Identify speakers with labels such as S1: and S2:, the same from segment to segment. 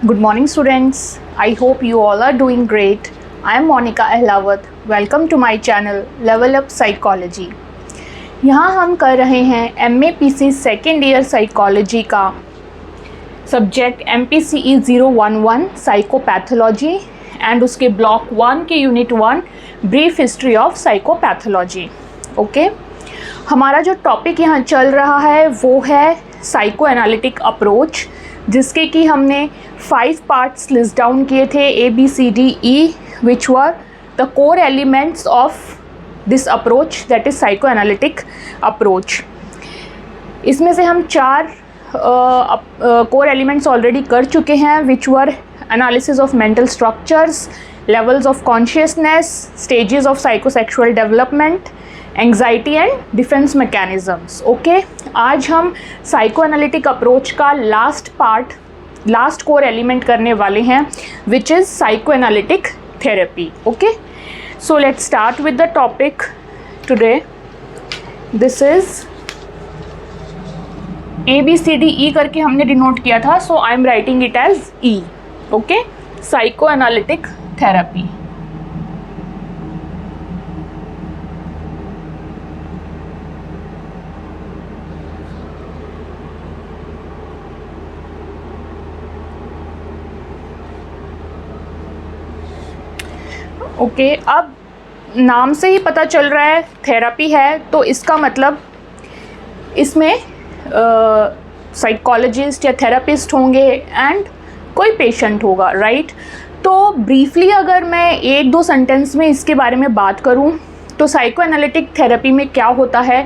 S1: Good morning students. I hope you all are doing great. I am Monica Ahlawat. Welcome to my channel Level Up Psychology. यहाँ हम कर रहे हैं MAPC second year psychology का subject MPCE 011 psychopathology and उसके block 1 के unit 1 brief history of psychopathology. Okay, हमारा जो टॉपिक यहाँ चल रहा है वो है साइको एनालिटिक अप्रोच, जिसके कि हमने 5 पार्ट्स लिस्ट डाउन किए थे ABCDE, which were the core elements of this approach, that is psycho analytic approach. इसमें से हम 4 कोर एलिमेंट्स ऑलरेडी कर चुके हैं, which were analysis of mental structures, levels of consciousness, stages of psychosexual development, anxiety and defence mechanisms. Okay, आज हम psycho analytic approach का last core element करने वाले हैं, which is psycho analytic therapy. Okay, so let's start with the topic today. This is ABCDE करके हमने denote किया था, so I am writing it as E। Okay, psycho analytic therapy. Okay, अब नाम से ही पता चल रहा है थेरेपी है, तो इसका मतलब इसमें साइकोलॉजिस्ट या थेरेपिस्ट होंगे एंड कोई पेशेंट होगा, राइट। तो ब्रीफली अगर मैं 1-2 सेंटेंस में इसके बारे में बात करूं तो साइको एनालिटिक थेरेपी में क्या होता है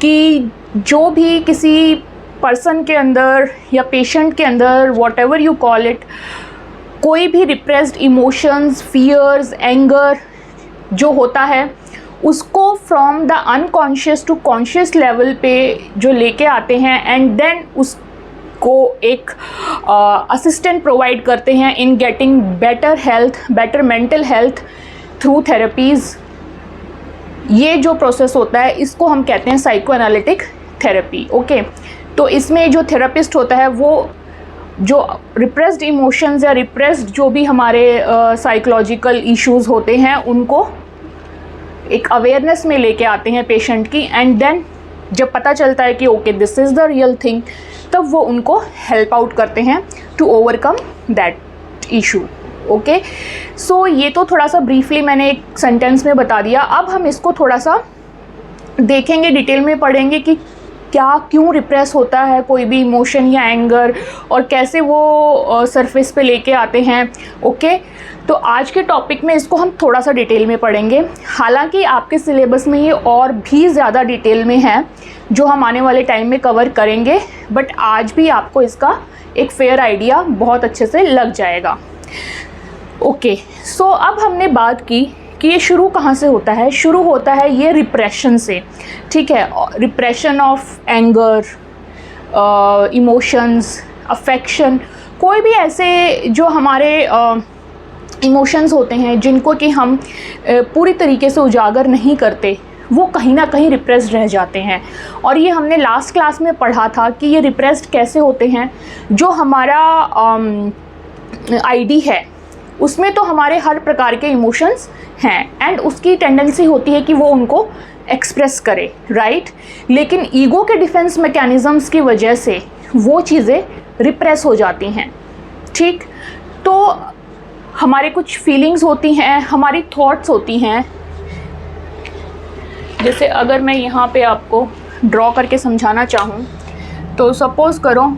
S1: कि जो भी किसी पर्सन के अंदर या पेशेंट के अंदर, what ever you call it, कोई भी रिप्रेस्ड इमोशंस, फियर्स, एंगर जो होता है, उसको from the unconscious to conscious level पे जो लेके आते हैं एंड देन उसको एक असिस्टेंट प्रोवाइड करते हैं in getting better health, better mental health through therapies. ये जो प्रोसेस होता है इसको हम कहते हैं साइको एनालिटिक थेरेपी। ओके, तो इसमें जो थेरेपिस्ट होता है वो जो रिप्रेस्ड इमोशंस या रिप्रेस्ड जो भी हमारे साइकोलॉजिकल इश्यूज़ होते हैं उनको एक अवेयरनेस में लेके आते हैं पेशेंट की, एंड देन जब पता चलता है कि okay this is the real thing, तब वो उनको हेल्प आउट करते हैं to overcome that issue. Okay, so ये तो थोड़ा सा ब्रीफली मैंने एक सेंटेंस में बता दिया। अब हम इसको थोड़ा सा देखेंगे, डिटेल में पढ़ेंगे कि क्या क्यों रिप्रेस होता है कोई भी इमोशन या एंगर और कैसे वो सरफेस पे लेके आते हैं। ओके, तो आज के टॉपिक में इसको हम थोड़ा सा डिटेल में पढ़ेंगे। हालांकि आपके सिलेबस में ये और भी ज़्यादा डिटेल में है जो हम आने वाले टाइम में कवर करेंगे, बट आज भी आपको इसका एक फेयर आइडिया बहुत अच्छे से लग जाएगा। ओके, सो अब हमने बात की कि ये शुरू कहाँ से होता है। शुरू होता है ये रिप्रेशन से, ठीक है। Repression of anger, emotions, affection, कोई भी ऐसे जो हमारे इमोशंस होते हैं जिनको कि हम पूरी तरीके से उजागर नहीं करते, वो कहीं ना कहीं रिप्रेस्ड रह जाते हैं। और ये हमने लास्ट क्लास में पढ़ा था कि ये रिप्रेस्ड कैसे होते हैं। जो हमारा आईडी है उसमें तो हमारे हर प्रकार के इमोशंस हैं एंड उसकी टेंडेंसी होती है कि वो उनको एक्सप्रेस करे, राइट। लेकिन ईगो के डिफेंस मैकेनिज़म्स की वजह से वो चीज़ें रिप्रेस हो जाती हैं, ठीक। तो हमारे कुछ फीलिंग्स होती हैं, हमारी थॉट्स होती हैं। जैसे अगर मैं यहाँ पे आपको ड्रॉ करके समझाना चाहूँ तो सपोज़ करो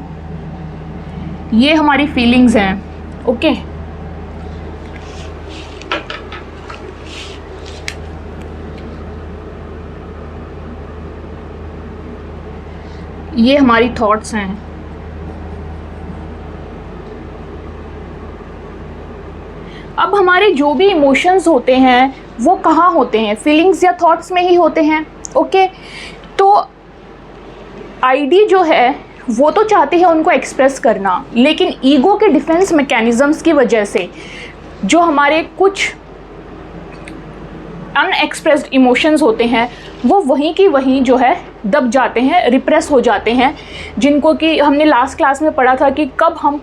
S1: ये हमारी फीलिंग्स हैं। ओके, ये हमारी थॉट्स हैं। अब हमारे जो भी इमोशंस होते हैं वो कहाँ होते हैं, फीलिंग्स या थॉट्स में ही होते हैं। ओके, तो आईडी जो है वो तो चाहती है उनको एक्सप्रेस करना, लेकिन ईगो के डिफेंस मैकेनिज़म्स की वजह से जो हमारे कुछ अनएक्सप्रेस्ड इमोशंस होते हैं वो वहीं की वहीं जो है दब जाते हैं, रिप्रेस हो जाते हैं, जिनको कि हमने लास्ट क्लास में पढ़ा था कि कब हम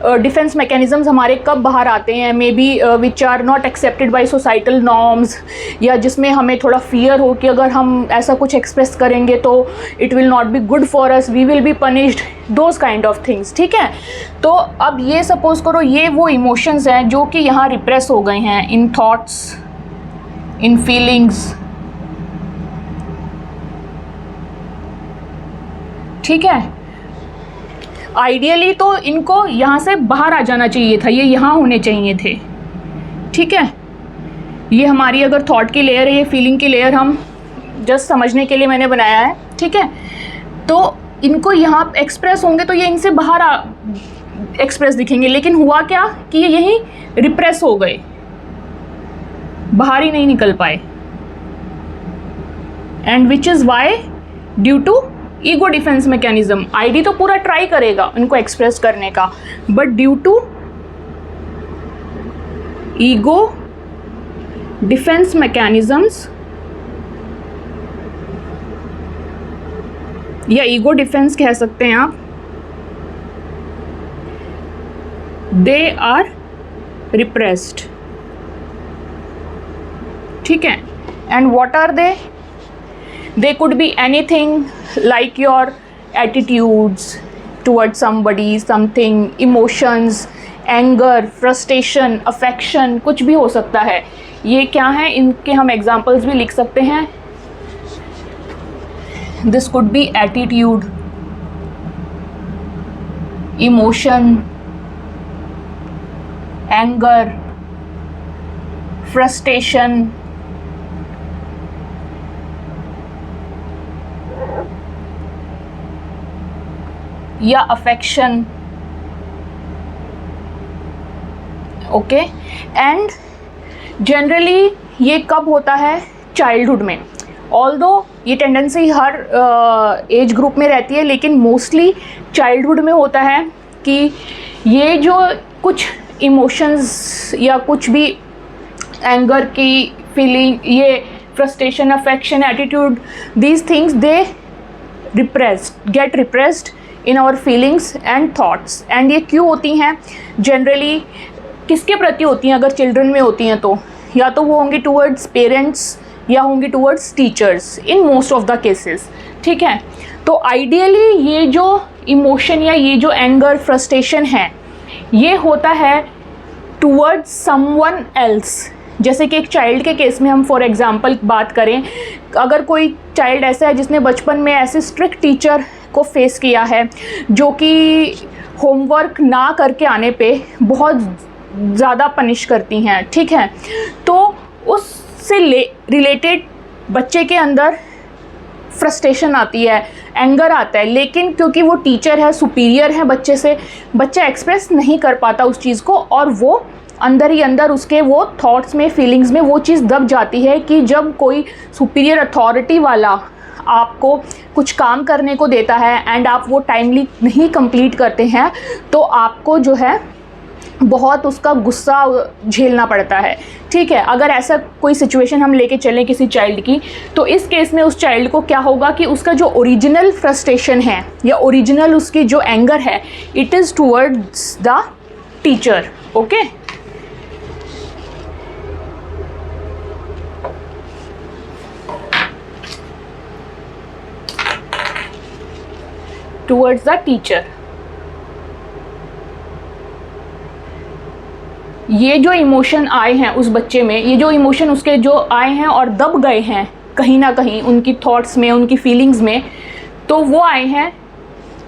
S1: डिफेंस मैकेनिज़म्स हमारे कब बाहर आते हैं, maybe which are not accepted by societal norms, या जिसमें हमें थोड़ा फियर हो कि अगर हम ऐसा कुछ एक्सप्रेस करेंगे तो it will not be good for us, we will be punished, those kind of things. ठीक है, तो अब ये सपोज करो ये वो इमोशंस हैं जो कि यहाँ रिप्रेस हो गए हैं इन थॉट्स, इन फीलिंग्स। ठीक है, आइडियली तो इनको यहाँ से बाहर आ जाना चाहिए था, ये यहाँ होने चाहिए थे। ठीक है, ये हमारी अगर थॉट की लेयर है, ये फीलिंग की लेयर हम जस्ट समझने के लिए मैंने बनाया है। ठीक है, तो इनको यहाँ एक्सप्रेस होंगे तो ये इनसे बाहर एक्सप्रेस दिखेंगे, लेकिन हुआ क्या कि ये यहीं रिप्रेस हो गए, बाहर ही नहीं निकल पाए। And which is why due to ego defence mechanism. Id तो पूरा ट्राई करेगा उनको एक्सप्रेस करने का, but due to ego defence mechanisms या ईगो डिफेंस कह सकते हैं आप, दे आर रिप्रेस्ड। ठीक है, and what are they? They could be anything like your attitudes towards somebody, something, emotions, anger, frustration, affection, कुछ भी हो सकता है। ये क्या है, इनके हम examples भी लिख सकते हैं। This could be attitude, emotion, anger, frustration, या अफेक्शन। ओके, एंड जनरली ये कब होता है? चाइल्डहुड में। ऑल्दो ये टेंडेंसी हर एज ग्रुप में रहती है, लेकिन मोस्टली चाइल्डहुड में होता है कि ये जो कुछ इमोशंस या कुछ भी एंगर की फीलिंग, ये frustration, affection, attitude, these things they get repressed in our feelings and thoughts. And ये क्यों होती हैं? जनरली किसके प्रति होती हैं? अगर चिल्ड्रन में होती हैं तो या तो वो होंगी टूवर्ड्स पेरेंट्स या होंगी towards teachers in most of the cases. ठीक है, तो आइडियली ये जो इमोशन या ये जो एंगर, फ्रस्ट्रेशन है, ये होता है टूवर्ड्स समवन एल्स। जैसे कि एक चाइल्ड के केस में हम फॉर एग्जांपल बात करें, अगर कोई चाइल्ड ऐसा है जिसने बचपन में ऐसे स्ट्रिक्ट टीचर को फेस किया है जो कि होमवर्क ना करके आने पे बहुत ज़्यादा पनिश करती हैं। ठीक है, तो उससे रिलेटेड बच्चे के अंदर फ्रस्ट्रेशन आती है, एंगर आता है, लेकिन क्योंकि वो टीचर है, सुपीरियर है बच्चे से, बच्चा एक्सप्रेस नहीं कर पाता उस चीज़ को, और वो अंदर ही अंदर उसके वो थॉट्स में, फीलिंग्स में वो चीज़ दब जाती है कि जब कोई सुपीरियर अथॉरिटी वाला आपको कुछ काम करने को देता है एंड आप वो टाइमली नहीं कंप्लीट करते हैं, तो आपको जो है बहुत उसका गुस्सा झेलना पड़ता है। ठीक है, अगर ऐसा कोई सिचुएशन हम लेके चलें किसी चाइल्ड की, तो इस केस में उस चाइल्ड को क्या होगा कि उसका जो ओरिजिनल फ्रस्ट्रेशन है या ओरिजिनल उसकी जो एंगर है, it is towards the teacher. Okay, towards the teacher. ये जो इमोशन आए हैं उस बच्चे में, ये जो इमोशन उसके जो आए हैं और दब गए हैं कहीं ना कहीं उनकी थॉट्स में, उनकी फीलिंग्स में, तो वो आए हैं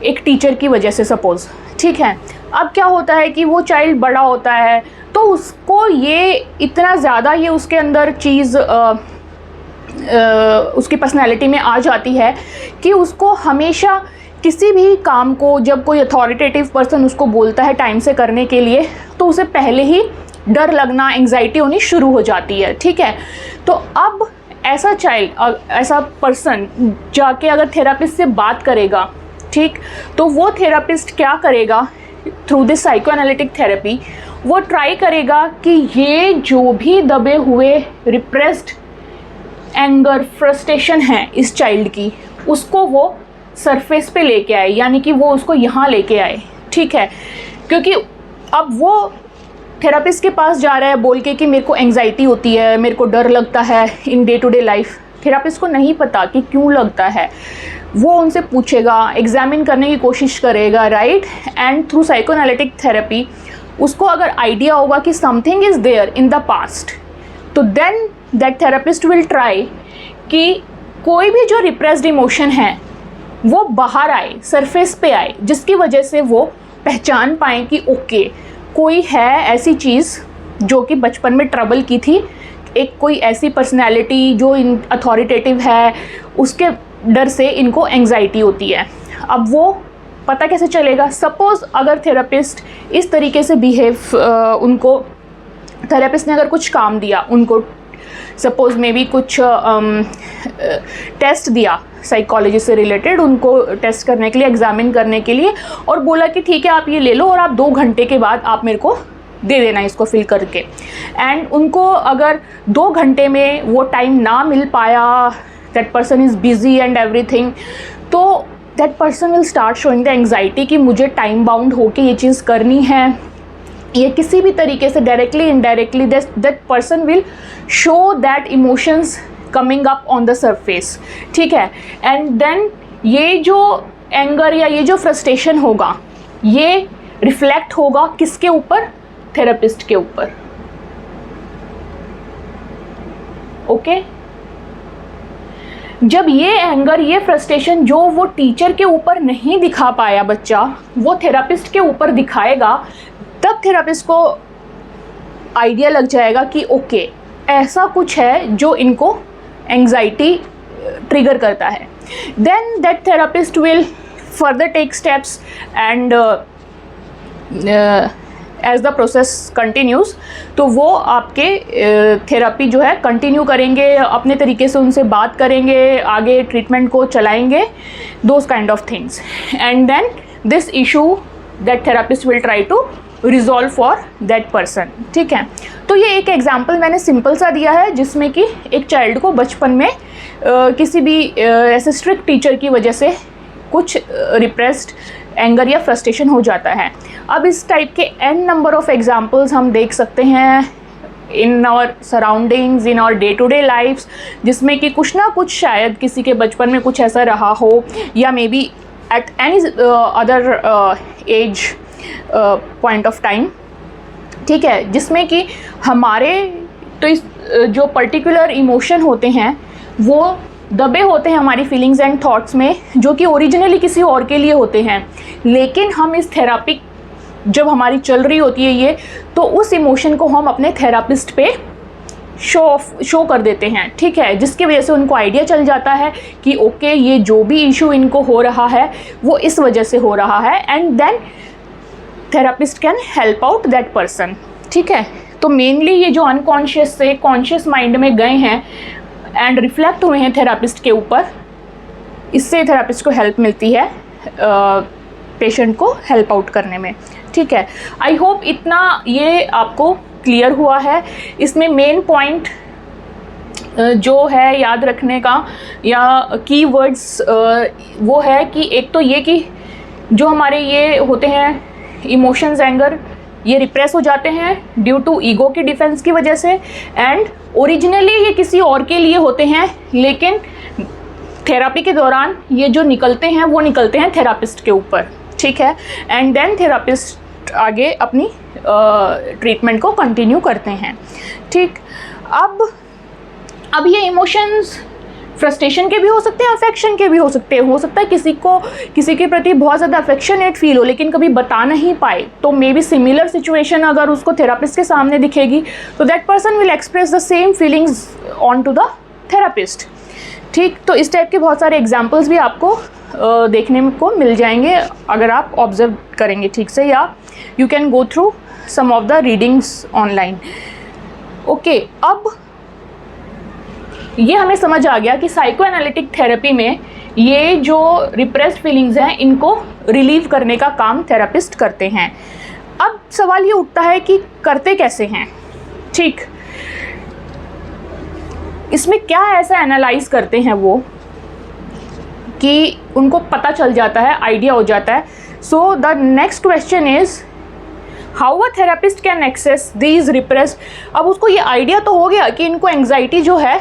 S1: एक टीचर की वजह से सपोज़। ठीक है, अब क्या होता है कि वो चाइल्ड बड़ा होता है तो उसको ये इतना ज़्यादा ये उसके अंदर चीज़ उसकी पर्सनैलिटी में आ जाती है कि उसको हमेशा किसी भी काम को, जब कोई अथॉरिटेटिव पर्सन उसको बोलता है टाइम से करने के लिए, तो उसे पहले ही डर लगना, एंग्जाइटी होनी शुरू हो जाती है। ठीक है, तो अब ऐसा चाइल्ड, ऐसा पर्सन जाके अगर थेरापिस्ट से बात करेगा, ठीक, तो वो थेरापिस्ट क्या करेगा through this psycho analytic therapy, वो ट्राई करेगा कि ये जो भी दबे हुए रिप्रेस्ड एंगर, फ्रस्ट्रेशन है इस चाइल्ड की, उसको वो सरफेस पे लेके आए, यानी कि वो उसको यहाँ लेके आए। ठीक है, क्योंकि अब वो थेरेपिस्ट के पास जा रहा है बोल के कि मेरे को एंग्जाइटी होती है, मेरे को डर लगता है in day to day life. Therapist को नहीं पता कि क्यों लगता है, वो उनसे पूछेगा, एग्जामिन करने की कोशिश करेगा, right. And through psychoanalytic therapy उसको अगर आइडिया होगा कि something is there in the past, तो then that therapist will try कि कोई भी जो रिप्रेस्ड इमोशन है वो बाहर आए, सरफेस पे आए, जिसकी वजह से वो पहचान पाएँ कि ओके कोई है ऐसी चीज़ जो कि बचपन में ट्रबल की थी, एक कोई ऐसी पर्सनैलिटी जो इन अथॉरिटेटिव है, उसके डर से इनको एंग्जाइटी होती है। अब वो पता कैसे चलेगा? सपोज़ अगर थेरेपिस्ट इस तरीके से उनको थेरेपिस्ट ने अगर कुछ काम दिया, उनको सपोज़ मे बी कुछ टेस्ट दिया साइकोलॉजी से रिलेटेड, उनको टेस्ट करने के लिए, एग्जामिन करने के लिए, और बोला कि ठीक है आप ये ले लो और आप 2 घंटे के बाद आप मेरे को दे देना इसको फिल करके। एंड उनको अगर 2 घंटे में वो टाइम ना मिल पाया, that person is busy and everything, तो that person will start showing the anxiety कि मुझे टाइम बाउंड होके ये चीज़ करनी है। ये किसी भी तरीके से directly indirectly that person will show that emotions coming up on the surface, ठीक है। एंड देन ये जो एंगर या ये जो फ्रस्ट्रेशन होगा, ये रिफ्लेक्ट होगा किसके ऊपर? थेरेपिस्ट के ऊपर, ओके। जब ये एंगर, ये फ्रस्ट्रेशन जो वो टीचर के ऊपर नहीं दिखा पाया बच्चा, वो थेरेपिस्ट के ऊपर दिखाएगा, तब थेरेपिस्ट को आइडिया लग जाएगा कि ओके ऐसा कुछ है जो इनको एंग्जाइटी ट्रिगर करता है। Then that therapist will further take steps and as the process continues, तो वो आपके थेरेपी जो है कंटिन्यू करेंगे, अपने तरीके से उनसे बात करेंगे, आगे ट्रीटमेंट को चलाएंगे, those kind of things. And then this issue that therapist will try to resolve for that person, ठीक है। तो ये एक एग्जाम्पल मैंने सिंपल सा दिया है जिसमें कि एक चाइल्ड को बचपन में किसी भी ऐसे स्ट्रिक्ट टीचर की वजह से कुछ रिप्रेस्ड एंगर या फ्रस्ट्रेशन हो जाता है। अब इस टाइप के n नंबर ऑफ एग्जाम्पल्स हम देख सकते हैं in our surroundings, in our day to day lifes, जिसमें कि कुछ ना कुछ शायद किसी के बचपन में कुछ ऐसा रहा हो, या maybe at any other age point of time, ठीक है, जिसमें कि हमारे तो इस जो पर्टिकुलर इमोशन होते हैं वो दबे होते हैं हमारी फीलिंग्स एंड थॉट्स में, जो कि ओरिजिनली किसी और के लिए होते हैं, लेकिन हम इस थेरापी जब हमारी चल रही होती है ये, तो उस इमोशन को हम अपने थेरापिस्ट पे शो कर देते हैं, ठीक है, जिसकी वजह से उनको आइडिया चल जाता है कि ओके ये जो भी इशू इनको हो रहा है वो इस वजह से हो रहा है, and then therapist can help out that person, ठीक है। तो मेनली ये जो अनकॉन्शियस से कॉन्शियस माइंड में गए हैं एंड रिफ्लेक्ट हुए हैं थेरापिस्ट के ऊपर, इससे थेरापिस्ट को हेल्प मिलती है पेशेंट को हेल्प आउट करने में, ठीक है। आई होप इतना ये आपको क्लियर हुआ है। इसमें मेन पॉइंट जो है याद रखने का या की वर्ड्स वो है कि एक तो ये कि जो हमारे ये होते हैं इमोशंस, एंगर, ये रिप्रेस हो जाते हैं ड्यू टू ईगो की डिफेंस की वजह से, एंड ओरिजिनली ये किसी और के लिए होते हैं, लेकिन थेरापी के दौरान ये जो निकलते हैं वो निकलते हैं थेरापिस्ट के ऊपर, ठीक है। एंड देन थेरापिस्ट आगे अपनी ट्रीटमेंट को कंटिन्यू करते हैं, ठीक। अब ये इमोशंस फ्रस्ट्रेशन के भी हो सकते हैं, अफेक्शन के भी हो सकते हैं। हो सकता है किसी के प्रति बहुत ज़्यादा अफेक्शनेट फील हो लेकिन कभी बता नहीं पाए, तो मे बी सिमिलर सिचुएशन अगर उसको थेरापिस्ट के सामने दिखेगी तो that person will express the same feelings on to the therapist, ठीक। तो इस टाइप के बहुत सारे एग्जाम्पल्स भी आपको देखने को मिल जाएंगे अगर आप ऑब्जर्व करेंगे ठीक से, या you can go through some of the readings online, okay. अब ये हमें समझ आ गया कि साइको एनालिटिक थेरेपी में ये जो रिप्रेस्ड फीलिंग्स हैं इनको रिलीव करने का काम थेरेपिस्ट करते हैं। अब सवाल ये उठता है कि करते कैसे हैं, ठीक। इसमें क्या ऐसा एनालाइज करते हैं वो कि उनको पता चल जाता है, आइडिया हो जाता है। So the next question is how a therapist can access these repress. अब उसको ये आइडिया तो हो गया कि इनको एंग्जाइटी जो है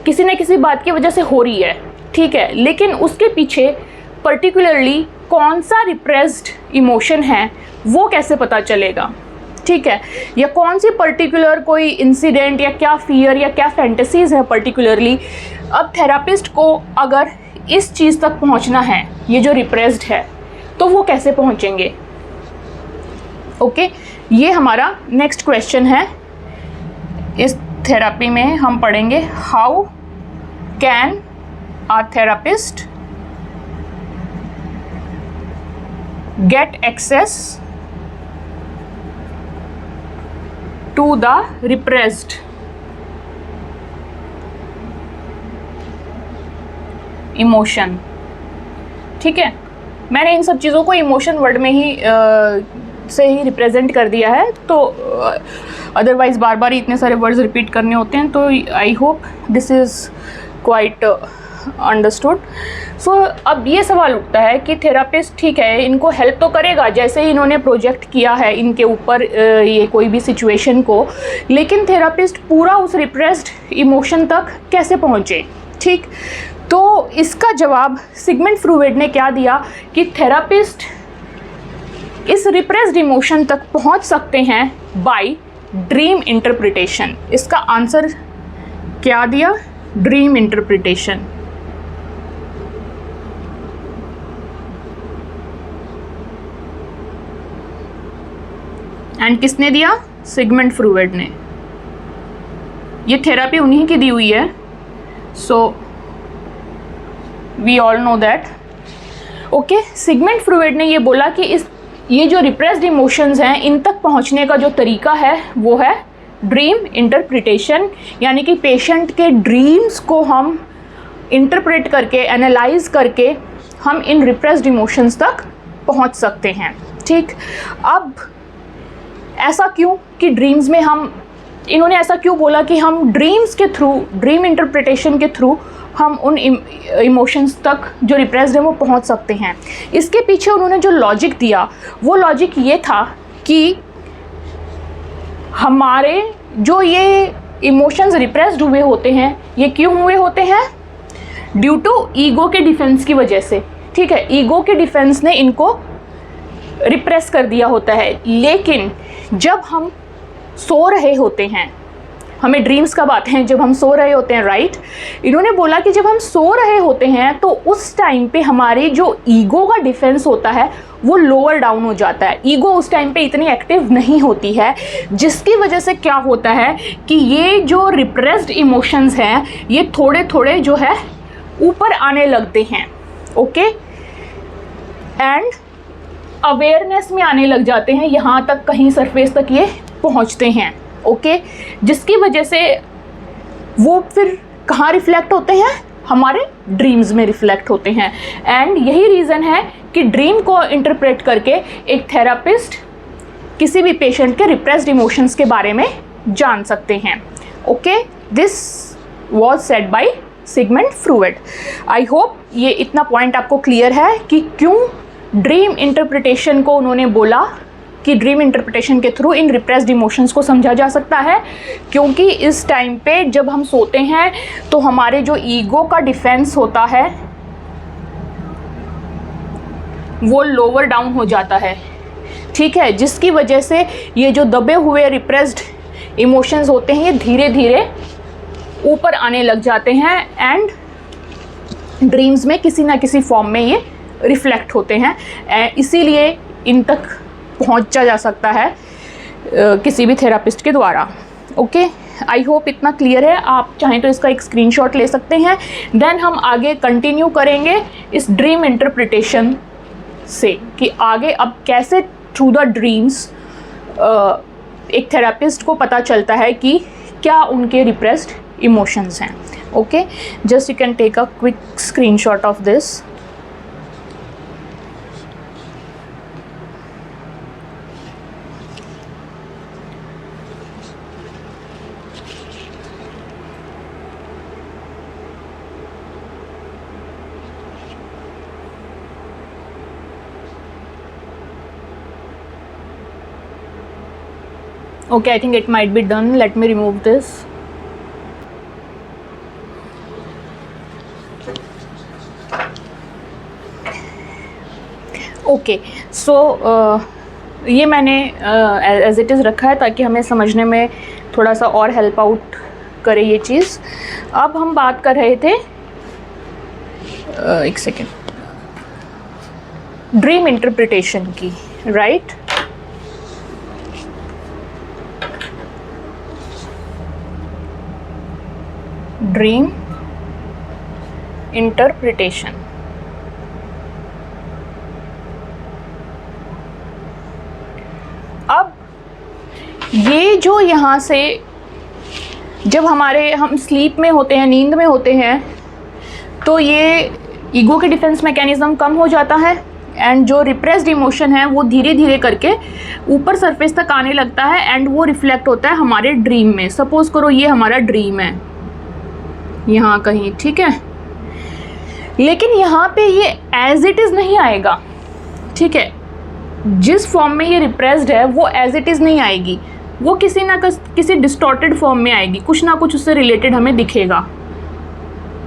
S1: किसी न किसी बात की वजह से हो रही है, ठीक है, लेकिन उसके पीछे पर्टिकुलरली कौन सा रिप्रेस्ड इमोशन है वो कैसे पता चलेगा, ठीक है, या कौन सी पर्टिकुलर कोई इंसिडेंट या क्या फियर या क्या फैंटेसीज है पर्टिकुलरली। अब थेरापिस्ट को अगर इस चीज़ तक पहुंचना है, ये जो रिप्रेस्ड है, तो वो कैसे पहुंचेंगे। ओके, ये हमारा नेक्स्ट क्वेश्चन है। इस थेरेपी में हम पढ़ेंगे how can a therapist get access to the repressed emotion. ठीक है, मैंने इन सब चीज़ों को इमोशन वर्ड में ही से ही रिप्रेजेंट कर दिया है, तो अदरवाइज़ बार बार इतने सारे वर्ड्स रिपीट करने होते हैं, तो I hope this is quite understood. So अब ये सवाल उठता है कि थेरापिस्ट, ठीक है, इनको हेल्प तो करेगा, जैसे ही इन्होंने प्रोजेक्ट किया है इनके ऊपर ये कोई भी सिचुएशन को, लेकिन थेरापिस्ट पूरा उस रिप्रेस्ड इमोशन तक कैसे पहुँचे। ठीक, तो इसका जवाब सिगमंड फ्रूइड ने क्या दिया कि थेरापिस्ट इस रिप्रेस्ड इमोशन तक पहुंच सकते हैं बाय ड्रीम इंटरप्रिटेशन। इसका आंसर क्या दिया, ड्रीम इंटरप्रिटेशन। एंड किसने दिया, सिगमंड फ्रूइड ने। ये थेरेपी उन्हीं की दी हुई है, so we all know that. Okay, Sigmund Freud ने ये बोला कि ये जो रिप्रेस्ड इमोशंस हैं, इन तक पहुंचने का जो तरीका है वो है ड्रीम इंटरप्रिटेशन, यानी कि पेशेंट के ड्रीम्स को हम इंटरप्रेट करके, एनालाइज करके हम इन रिप्रेस्ड इमोशंस तक पहुंच सकते हैं। ठीक, अब ऐसा क्यों कि ड्रीम्स में हम, इन्होंने ऐसा क्यों बोला कि हम ड्रीम्स के थ्रू, ड्रीम इंटरप्रिटेशन के थ्रू हम उन इमोशंस तक जो रिप्रेस्ड है वो पहुंच सकते हैं। इसके पीछे उन्होंने जो लॉजिक दिया, वो लॉजिक ये था कि हमारे जो ये इमोशंस रिप्रेस्ड हुए होते हैं, ये क्यों हुए होते हैं, ड्यू टू ईगो के डिफेंस की वजह से। ठीक है, ईगो के डिफेंस ने इनको रिप्रेस कर दिया होता है। लेकिन जब हम सो रहे होते हैं, हमें ड्रीम्स कब आते हैं, जब हम सो रहे होते हैं, राइट। इन्होंने बोला कि जब हम सो रहे होते हैं तो उस टाइम पे हमारी जो ईगो का डिफेंस होता है वो लोअर डाउन हो जाता है। ईगो उस टाइम पे इतनी एक्टिव नहीं होती है, जिसकी वजह से क्या होता है कि ये जो रिप्रेस्ड इमोशंस हैं ये थोड़े थोड़े जो है ऊपर आने लगते हैं। ओके, एंड अवेयरनेस में आने लग जाते हैं, यहाँ तक कहीं सरफेस तक ये पहुँचते हैं। ओके, जिसकी वजह से वो फिर कहाँ रिफ्लेक्ट होते हैं, हमारे ड्रीम्स में रिफ्लेक्ट होते हैं। एंड यही रीज़न है कि ड्रीम को इंटरप्रेट करके एक थेरापिस्ट किसी भी पेशेंट के रिप्रेस्ड इमोशंस के बारे में जान सकते हैं। Okay, this was said by Sigmund Freud. I hope ये इतना पॉइंट आपको क्लियर है कि क्यों ड्रीम इंटरप्रिटेशन को उन्होंने बोला कि ड्रीम इंटरप्रिटेशन के थ्रू इन रिप्रेस्ड इमोशंस को समझा जा सकता है। क्योंकि इस टाइम पे जब हम सोते हैं तो हमारे जो ईगो का डिफेंस होता है वो लोअर डाउन हो जाता है। ठीक है, जिसकी वजह से ये जो दबे हुए रिप्रेस्ड इमोशंस होते हैं ये धीरे धीरे ऊपर आने लग जाते हैं एंड ड्रीम्स में किसी ना किसी फॉर्म में ये रिफ्लेक्ट होते हैं। इसीलिए इन तक पहुंचा जा सकता है किसी भी थेरापिस्ट के द्वारा। ओके, आई होप इतना क्लियर है। आप चाहें तो इसका एक स्क्रीनशॉट ले सकते हैं। देन हम आगे कंटिन्यू करेंगे इस ड्रीम इंटरप्रिटेशन से कि आगे अब कैसे थ्रू द ड्रीम्स एक थेरापिस्ट को पता चलता है कि क्या उनके रिप्रेस्ड इमोशंस हैं। Okay, just you can take a quick screenshot of this. Okay, I think it might be done. Let me remove this. Okay, so ये मैंने एज इट इज़ रखा है ताकि हमें समझने में थोड़ा सा और हेल्प आउट करे ये चीज़। अब हम बात कर रहे थे एक सेकेंड, ड्रीम इंटरप्रिटेशन की, राइट? Dream interpretation. अब ये जो यहाँ से जब हम स्लीप में होते हैं, नींद में होते हैं, तो ये ईगो के डिफेंस मैकेनिज्म कम हो जाता है एंड जो रिप्रेस्ड इमोशन है वो धीरे धीरे करके ऊपर सरफेस तक आने लगता है एंड वो रिफ्लेक्ट होता है हमारे ड्रीम में। सपोज करो ये हमारा ड्रीम है यहाँ कहीं, ठीक है, लेकिन यहाँ पे ये एज इट इज़ नहीं आएगा, ठीक है? जिस फॉर्म में ये रिप्रेस्ड है वो एज इट इज़ नहीं आएगी, वो किसी ना किसी डिस्टॉर्टेड फॉर्म में आएगी, कुछ ना कुछ उससे रिलेटेड हमें दिखेगा।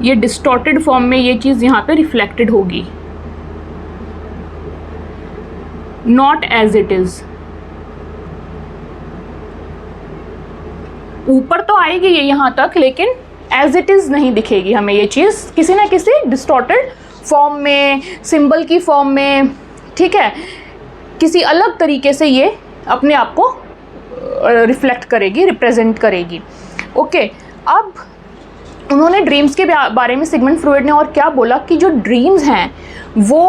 S1: ये डिस्टॉर्टेड फॉर्म में ये चीज़ यहाँ पे रिफ्लेक्टेड होगी, नॉट एज इट इज़। ऊपर तो आएगी ये यहाँ तक, लेकिन एज इट इज़ नहीं दिखेगी हमें ये चीज़, किसी ना किसी डिस्टॉर्टेड फॉर्म में, सिंबल की फॉर्म में, ठीक है, किसी अलग तरीके से ये अपने आप को रिफ्लेक्ट करेगी, रिप्रेजेंट करेगी। ओके, अब उन्होंने ड्रीम्स के बारे में, सिगमंड फ्रॉयड ने और क्या बोला कि जो ड्रीम्स हैं वो,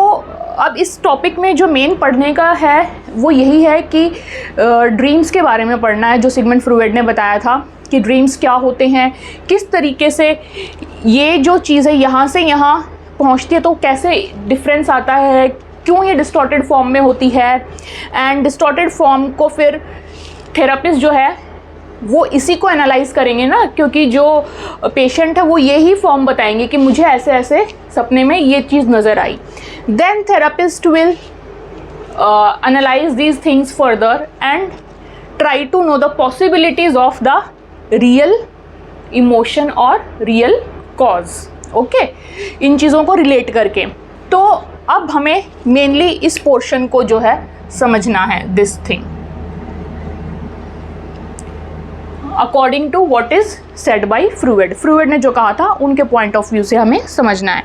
S1: अब इस टॉपिक में जो मेन पढ़ने का है वो यही है कि ड्रीम्स के बारे में पढ़ना है, जो सिगमंड फ्रॉयड ने बताया था कि ड्रीम्स क्या होते हैं, किस तरीके से ये जो चीज़ है यहाँ से यहाँ पहुँचती है, तो कैसे डिफरेंस आता है, क्यों ये डिस्टॉर्टेड फॉर्म में होती है, एंड डिस्टॉर्टेड फॉर्म को फिर थेरेपिस्ट जो है वो इसी को एनालाइज करेंगे ना, क्योंकि जो पेशेंट है वो यही फॉर्म बताएंगे कि मुझे ऐसे ऐसे सपने में ये चीज़ नज़र आई। Then therapist will analyse these things further and try to know the possibilities of the real emotion और रियल कॉज। ओके, इन चीज़ों को रिलेट करके। तो अब हमें मेनली इस पोर्शन को जो है समझना है, this thing according to what is said by Freud. Freud ने जो कहा था उनके पॉइंट ऑफ व्यू से हमें समझना है।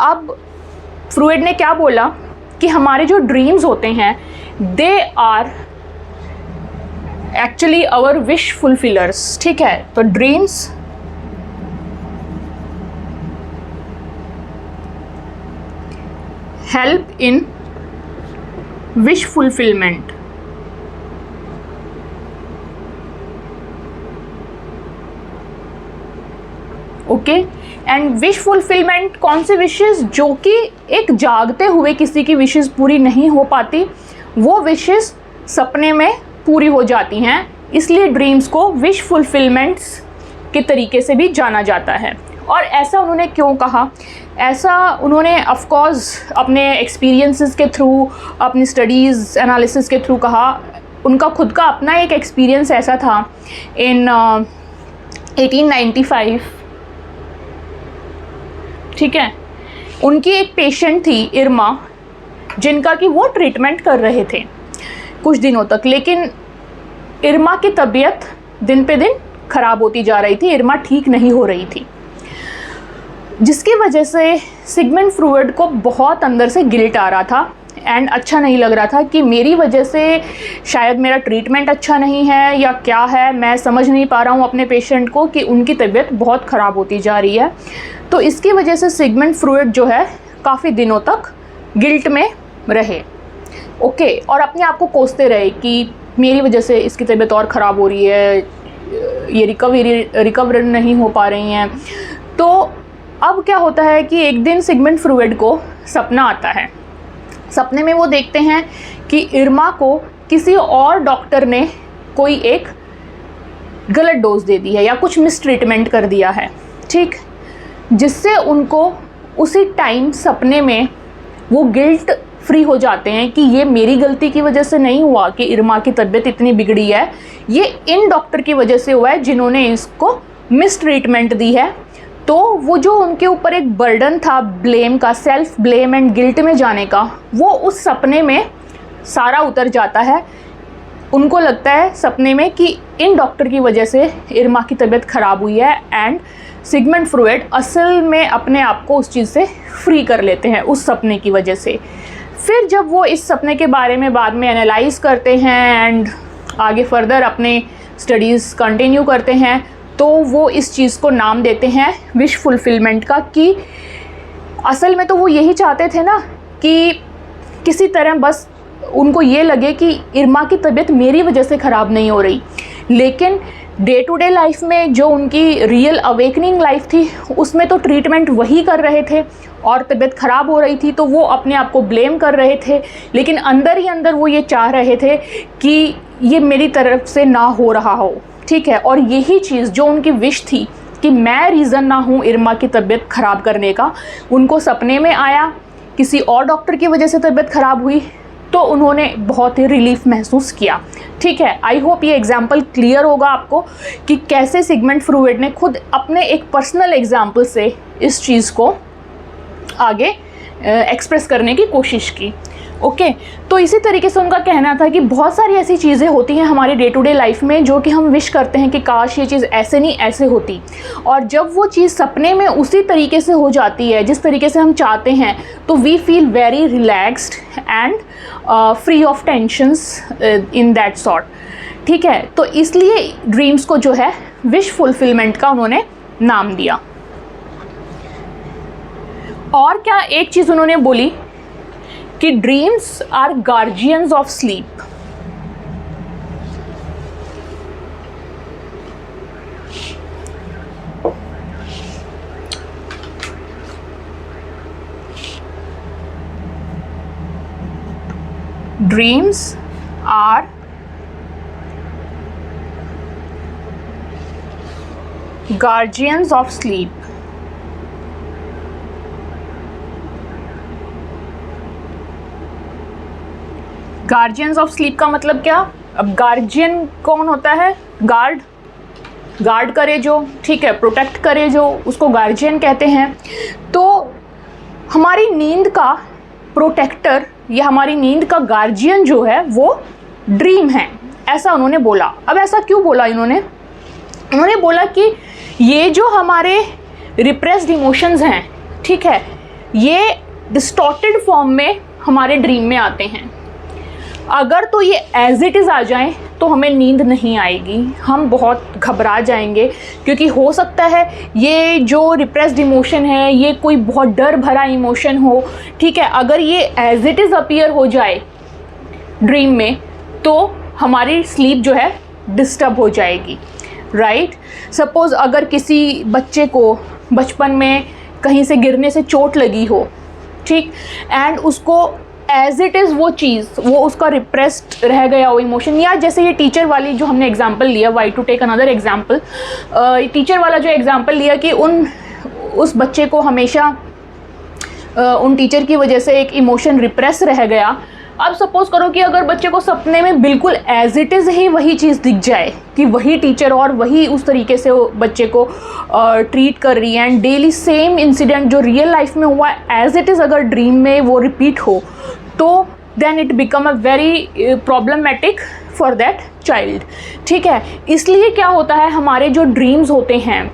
S1: अब फ्रॉयड ने क्या बोला कि हमारे जो ड्रीम्स होते हैं they are actually our wish fulfillers, ठीक है? तो dreams help in wish fulfilment. Okay, and wish fulfilment कौन से विशेस, जो कि एक जागते हुए किसी की विशेस पूरी नहीं हो पाती, वो विशेस सपने में पूरी हो जाती हैं, इसलिए ड्रीम्स को विश फुलफिलमेंट्स के तरीके से भी जाना जाता है। और ऐसा उन्होंने क्यों कहा? ऐसा उन्होंने ऑफकोर्स अपने एक्सपीरियंसेस के थ्रू, अपनी स्टडीज़ एनालिसिस के थ्रू कहा। उनका खुद का अपना एक एक्सपीरियंस ऐसा था इन 1895, ठीक है? उनकी एक पेशेंट थी इरमा, जिनका कि वो ट्रीटमेंट कर रहे थे कुछ दिनों तक, लेकिन इरमा की तबीयत दिन पे दिन ख़राब होती जा रही थी, इरमा ठीक नहीं हो रही थी, जिसकी वजह से सिगमंड फ्रॉयड को बहुत अंदर से गिल्ट आ रहा था एंड अच्छा नहीं लग रहा था कि मेरी वजह से शायद मेरा ट्रीटमेंट अच्छा नहीं है या क्या है, मैं समझ नहीं पा रहा हूँ अपने पेशेंट को कि उनकी तबीयत बहुत ख़राब होती जा रही है। तो इसकी वजह से सिगमंड फ्रॉयड जो है काफ़ी दिनों तक गिल्ट में रहे, ओके, और अपने आप को कोसते रहे कि मेरी वजह से इसकी तबीयत और ख़राब हो रही है, ये रिकवर नहीं हो पा रही हैं। तो अब क्या होता है कि एक दिन सिगमंड फ्रॉयड को सपना आता है। सपने में वो देखते हैं कि इरमा को किसी और डॉक्टर ने कोई एक गलत डोज दे दी है या कुछ मिस ट्रीटमेंट कर दिया है, ठीक, जिससे उनको उसी टाइम सपने में वो गिल्ट फ्री हो जाते हैं कि ये मेरी गलती की वजह से नहीं हुआ कि इरमा की तबीयत इतनी बिगड़ी है, ये इन डॉक्टर की वजह से हुआ है जिन्होंने इसको मिस ट्रीटमेंट दी है। तो वो जो उनके ऊपर एक बर्डन था ब्लेम का, सेल्फ ब्लेम एंड गिल्ट में जाने का, वो उस सपने में सारा उतर जाता है। उनको लगता है सपने में कि इन डॉक्टर की वजह से इरमा की तबीयत ख़राब हुई है, एंड सिगमंड फ्रॉयड असल में अपने आप को उस चीज़ से फ्री कर लेते हैं उस सपने की वजह से। फिर जब वो इस सपने के बारे में बाद में एनालाइज करते हैं एंड आगे फर्दर अपने स्टडीज़ कंटिन्यू करते हैं, तो वो इस चीज़ को नाम देते हैं विश फुलफिलमेंट का, कि असल में तो वो यही चाहते थे ना कि किसी तरह बस उनको ये लगे कि इरमा की तबीयत मेरी वजह से ख़राब नहीं हो रही। लेकिन डे टू डे लाइफ में जो उनकी रियल अवेकनिंग लाइफ थी उसमें तो ट्रीटमेंट वही कर रहे थे और तबीयत ख़राब हो रही थी तो वो अपने आप को ब्लेम कर रहे थे, लेकिन अंदर ही अंदर वो ये चाह रहे थे कि ये मेरी तरफ से ना हो रहा हो, ठीक है। और यही चीज़ जो उनकी विश थी कि मैं रीज़न ना हूँ इरमा की तबीयत ख़राब करने का, उनको सपने में आया, किसी और डॉक्टर की वजह से तबीयत ख़राब हुई तो उन्होंने बहुत ही रिलीफ महसूस किया, ठीक है। आई होप ये एग्जाम्पल क्लियर होगा आपको कि कैसे सिगमंड फ्रॉयड ने खुद अपने एक पर्सनल एग्जाम्पल से इस चीज़ को आगे एक्सप्रेस करने की कोशिश की। ओके, तो इसी तरीके से उनका कहना था कि बहुत सारी ऐसी चीज़ें होती हैं हमारी डे टू डे लाइफ में जो कि हम विश करते हैं कि काश ये चीज़ ऐसे नहीं ऐसे होती, और जब वो चीज़ सपने में उसी तरीके से हो जाती है जिस तरीके से हम चाहते हैं तो we feel very relaxed and free of tensions in that sort, ठीक है। तो इसलिए ड्रीम्स को जो है विश फुलफिलमेंट का उन्होंने नाम दिया। और क्या एक चीज़ उन्होंने बोली कि dreams are guardians of sleep. Dreams are guardians of sleep. Guardians of sleep का मतलब क्या? अब गार्जियन कौन होता है? गार्ड करे जो, ठीक है, प्रोटेक्ट करे जो, उसको गार्जियन कहते हैं। तो हमारी नींद का प्रोटेक्टर या हमारी नींद का गार्जियन जो है वो ड्रीम है, ऐसा उन्होंने बोला। अब ऐसा क्यों बोला उन्होंने बोला कि ये जो हमारे रिप्रेस्ड इमोशंस हैं, ठीक है, ये डिस्टॉर्टेड फॉर्म में हमारे ड्रीम में आते हैं। अगर तो ये एज इट इज़ आ जाएं तो हमें नींद नहीं आएगी, हम बहुत घबरा जाएंगे, क्योंकि हो सकता है ये जो रिप्रेस्ड इमोशन है ये कोई बहुत डर भरा इमोशन हो, ठीक है। अगर ये एज इट इज़ अपीयर हो जाए ड्रीम में तो हमारी स्लीप जो है डिस्टर्ब हो जाएगी, राइट। सपोज़ अगर किसी बच्चे को बचपन में कहीं से गिरने से चोट लगी हो, ठीक, एंड उसको एज इट इज़ वो चीज़, वो उसका रिप्रेस्ड रह गया हो इमोशन, या जैसे ये टीचर वाली जो हमने एग्जांपल लिया, why to take another example, teacher वाला जो एग्जांपल लिया कि उस बच्चे को हमेशा उन टीचर की वजह से एक इमोशन रिप्रेस रह गया। अब सपोज़ करो कि अगर बच्चे को सपने में बिल्कुल एज इट इज़ ही वही चीज़ दिख जाए कि वही टीचर और वही उस तरीके से बच्चे को ट्रीट कर रही है, एंड डेली सेम इंसिडेंट जो रियल लाइफ में हुआ एज इट इज़ अगर ड्रीम में वो रिपीट हो, तो then it become a very problematic for that child, ठीक है। इसलिए क्या होता है, हमारे जो ड्रीम्स होते हैं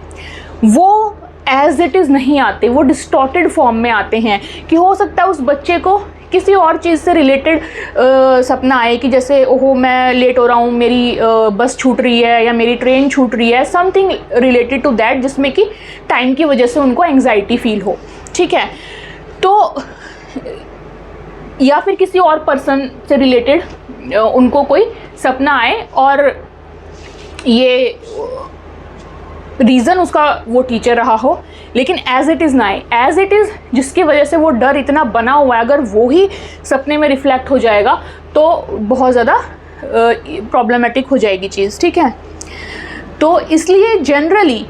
S1: वो एज इट इज़ नहीं आते, वो डिस्टॉर्टेड फॉर्म में आते हैं। कि हो सकता है उस बच्चे को किसी और चीज़ से रिलेटेड सपना आए कि जैसे ओहो मैं लेट हो रहा हूँ, मेरी बस छूट रही है या मेरी ट्रेन छूट रही है, समथिंग रिलेटेड टू दैट, जिसमें कि टाइम की वजह से उनको एंग्जाइटी फील हो, ठीक है। तो या फिर किसी और पर्सन से रिलेटेड उनको कोई सपना आए और ये रीज़न उसका वो टीचर रहा हो, लेकिन एज इट इज़ ना आए। एज इट इज़ जिसकी वजह से वो डर इतना बना हुआ है, अगर वो ही सपने में रिफ्लेक्ट हो जाएगा तो बहुत ज़्यादा प्रॉब्लमेटिक हो जाएगी चीज़, ठीक है। तो इसलिए जनरली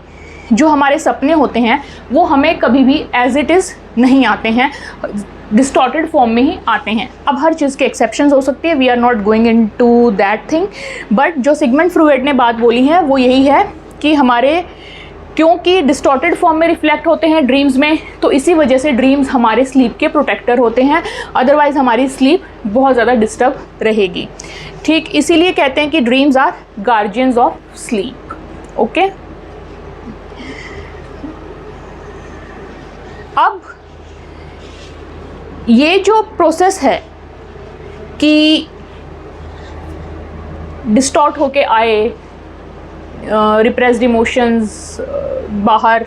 S1: जो हमारे सपने होते हैं वो हमें कभी भी एज इट इज़ नहीं आते हैं। डिस्टॉर्टेड फॉर्म में ही आते हैं। अब हर चीज़ के एक्सेप्शंस हो सकती है, we are not going in to that thing, but जो सिगमंड फ्रॉयड ने बात बोली है वो यही है कि हमारे क्योंकि डिस्टॉर्टेड फॉर्म में रिफ्लेक्ट होते हैं ड्रीम्स में, तो इसी वजह से ड्रीम्स हमारे स्लीप के प्रोटेक्टर होते हैं, अदरवाइज़ हमारी स्लीप बहुत ज़्यादा डिस्टर्ब रहेगी। ठीक, इसीलिए कहते हैं कि dreams are guardians of sleep. Okay, अब ये जो प्रोसेस है कि डिस्टॉर्ट होके आए रिप्रेस्ड इमोशंस बाहर,